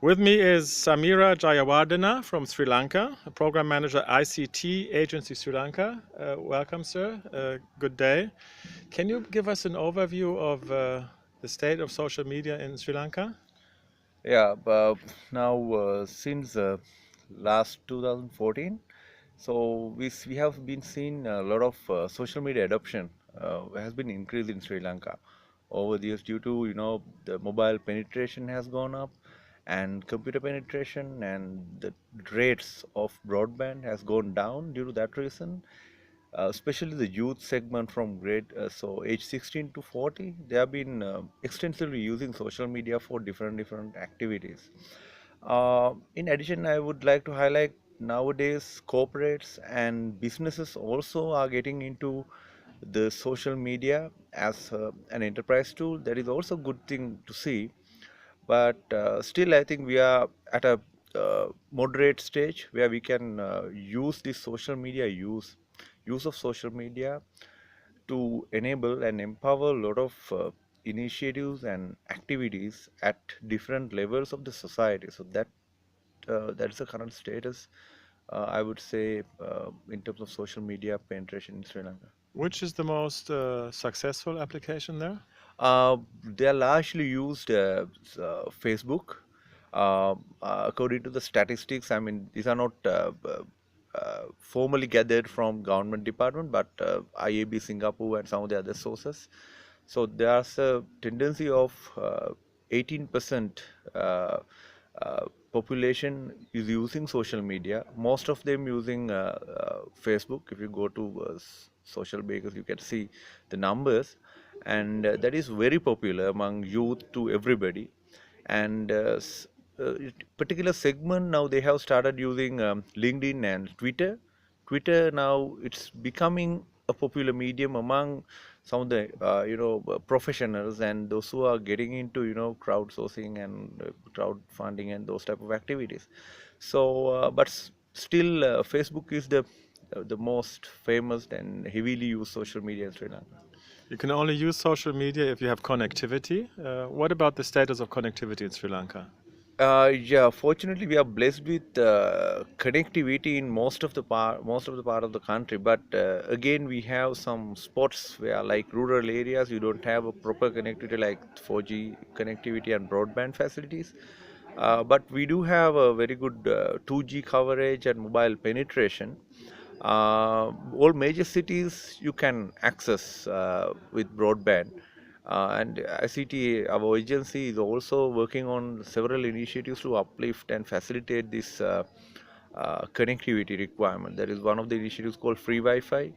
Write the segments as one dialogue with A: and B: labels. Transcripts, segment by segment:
A: With me is Sameera Jayawardena from Sri Lanka, a program manager ICT Agency Sri Lanka. Welcome, sir. Good day. Can you give us an overview of the state of social media in Sri Lanka?
B: Yeah, now since last 2014, so we have been seeing a lot of social media adoption has been increased in Sri Lanka over the years due to the mobile penetration has gone up and computer penetration and the rates of broadband has gone down due to that reason, especially the youth segment from grade so age 16 to 40, they have been extensively using social media for different activities. In addition, I would like to highlight nowadays corporates and businesses also are getting into the social media as an enterprise tool. That is also a good thing to see, but still I think we are at a moderate stage where we can use this social media use of social media to enable and empower a lot of initiatives and activities at different levels of the society. So that's the current status, I would say, in terms of social media penetration in Sri Lanka.
A: Which is the most successful application there?
B: They are largely used Facebook. According to the statistics, I mean, these are not formally gathered from government department, but IAB Singapore and some of the other sources. So there's a tendency of 18% population is using social media. Most of them using Facebook. If you go to social bakers, you can see the numbers, and that is very popular among youth to everybody. And particular segment now they have started using LinkedIn and Twitter. Twitter now it's becoming a popular medium among some of the professionals and those who are getting into crowdsourcing and crowdfunding and those type of activities. So, but still, Facebook is the most famous and heavily used social media in Sri Lanka.
A: You can only use social media if you have connectivity. What about the status of connectivity in Sri Lanka?
B: Yeah, fortunately, we are blessed with connectivity in most of the part of the country. But again, we have some spots where, like rural areas, you don't have a proper connectivity like 4G connectivity and broadband facilities. But we do have a very good 2G coverage and mobile penetration. All major cities you can access with broadband. And ICT, our agency is also working on several initiatives to uplift and facilitate this connectivity requirement. There is one of the initiatives called Free Wi-Fi,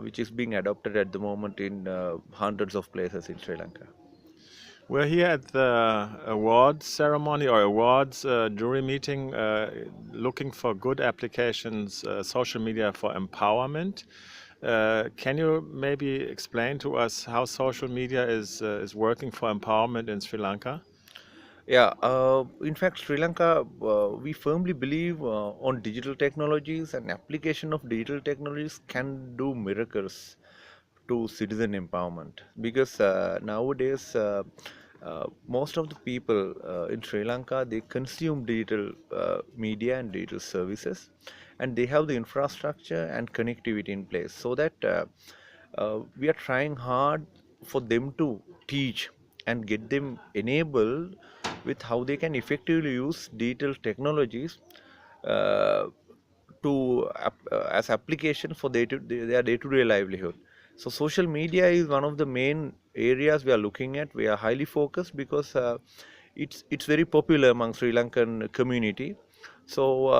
B: which is being adopted at the moment in hundreds of places in Sri Lanka.
A: We're here at the awards ceremony or awards jury meeting looking for good applications, social media for empowerment. Can you maybe explain to us how social media is working for empowerment in Sri Lanka?
B: Yeah, in fact, Sri Lanka, we firmly believe on digital technologies, and application of digital technologies can do miracles to citizen empowerment, because nowadays most of the people in Sri Lanka, they consume digital media and digital services, and they have the infrastructure and connectivity in place, so that we are trying hard for them to teach and get them enabled with how they can effectively use digital technologies uh, as application for their day-to-day livelihood. So social media is one of the main areas we are looking at. We are highly focused because it's very popular among Sri Lankan community. So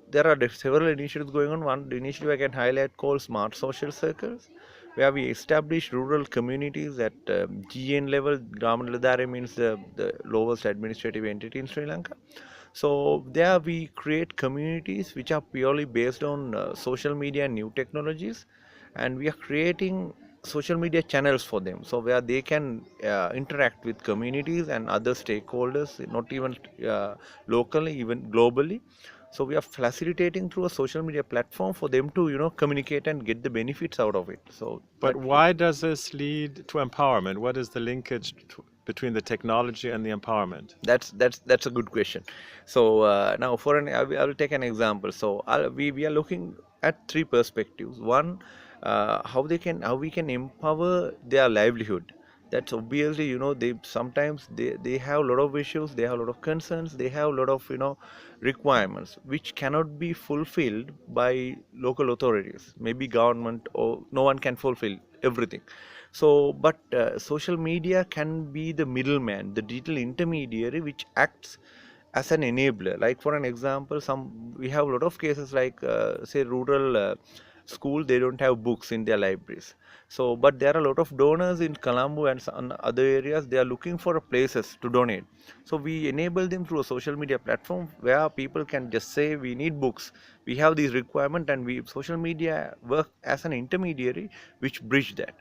B: there are several initiatives going on. One initiative I can highlight called Smart Social Circles, where we establish rural communities at GN level. Gramanadare means the lowest administrative entity in Sri Lanka. So there we create communities which are purely based on social media and new technologies, and we are creating social media channels for them, so where they can interact with communities and other stakeholders, not even locally, even globally. So we are facilitating through a social media platform for them to communicate and get the benefits out of it. So
A: But why does this lead to empowerment? What is the linkage between the technology and the empowerment?
B: That's a good question. So now I will take an example. So we are looking at three perspectives. One, how we can empower their livelihood. That's obviously, they sometimes they have a lot of issues, they have a lot of concerns, they have a lot of requirements which cannot be fulfilled by local authorities, maybe government, or no one can fulfill everything. So, but social media can be the middleman, the digital intermediary, which acts as an enabler. Like for an example, some we have a lot of cases like say rural school, they don't have books in their libraries. So, but there are a lot of donors in Colombo and some other areas. They are looking for places to donate. So we enable them through a social media platform where people can just say we need books, we have these requirement, and we social media work as an intermediary which bridge that.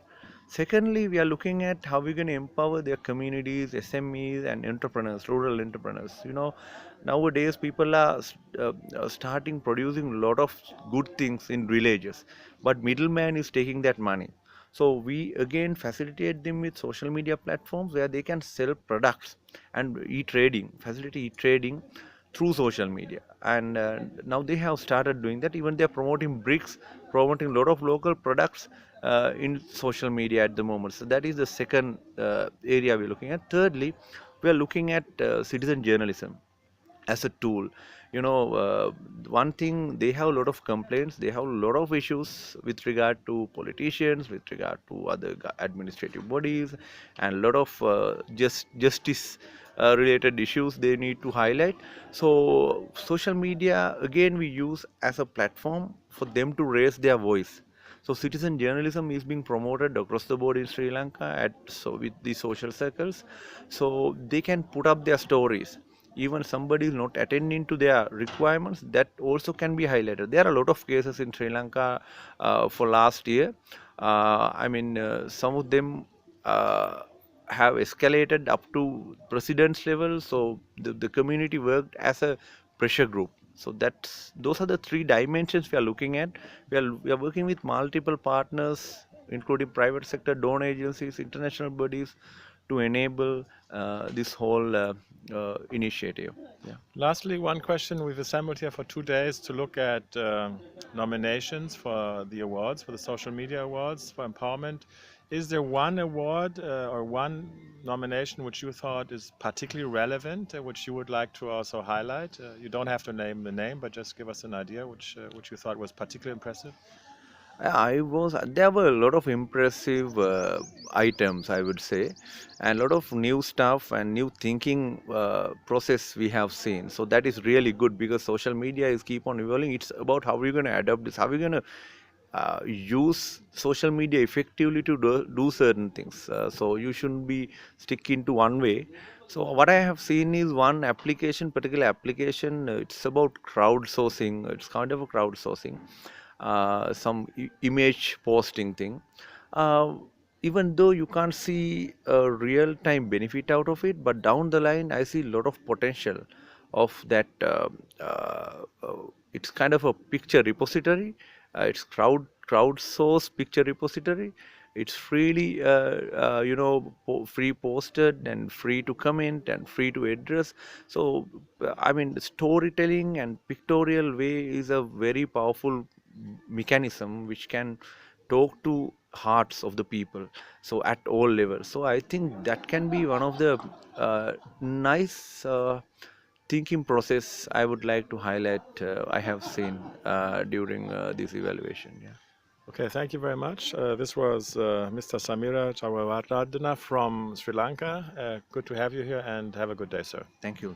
B: Secondly, we are looking at how we're going to empower their communities, SMEs, and entrepreneurs, rural entrepreneurs. Nowadays people are starting producing a lot of good things in villages, but middleman is taking that money. So we again facilitate them with social media platforms where they can sell products and e-trading, facilitate e-trading through social media. And now they have started doing that. Even they are promoting bricks, promoting a lot of local products in social media at the moment. So that is the second area we're looking at. Thirdly, we are looking at citizen journalism as a tool. One thing, they have a lot of complaints, they have a lot of issues with regard to politicians, with regard to other administrative bodies, and a lot of justice related issues they need to highlight. So social media again we use as a platform for them to raise their voice. So citizen journalism is being promoted across the board in Sri Lanka with the social circles. So they can put up their stories. Even somebody is not attending to their requirements, that also can be highlighted. There are a lot of cases in Sri Lanka for last year. Some of them have escalated up to president's level. So the community worked as a pressure group. So those are the three dimensions we are looking at. We are working with multiple partners, including private sector, donor agencies, international bodies, to enable this whole initiative. Yeah.
A: Lastly, one question. We've assembled here for 2 days to look at nominations for the awards, for the social media awards for empowerment. Is there one award or one nomination which you thought is particularly relevant, which you would like to also highlight? You don't have to name the name, but just give us an idea which you thought was particularly impressive.
B: There were a lot of impressive items, I would say, and a lot of new stuff and new thinking process we have seen. So that is really good because social media is keep on evolving. It's about how we're going to adapt this, how we're going to use social media effectively to do certain things. So you shouldn't be sticking to one way. So what I have seen is one application, particular application. It's about crowdsourcing. It's kind of a crowdsourcing, some image posting thing. Uh, Even though you can't see a real time benefit out of it, but down the line, I see a lot of potential of that. It's kind of a picture repository. It's crowdsourced picture repository. It's freely, free posted and free to comment and free to address. So, storytelling and pictorial way is a very powerful mechanism which can talk to hearts of the people, so at all levels. So I think that can be one of the nice thinking process I would like to highlight. I have seen during this evaluation. Yeah.
A: Okay, thank you very much. This was Mr. Sameera Jayawardena from Sri Lanka. Good to have you here and have a good day, sir.
B: Thank you.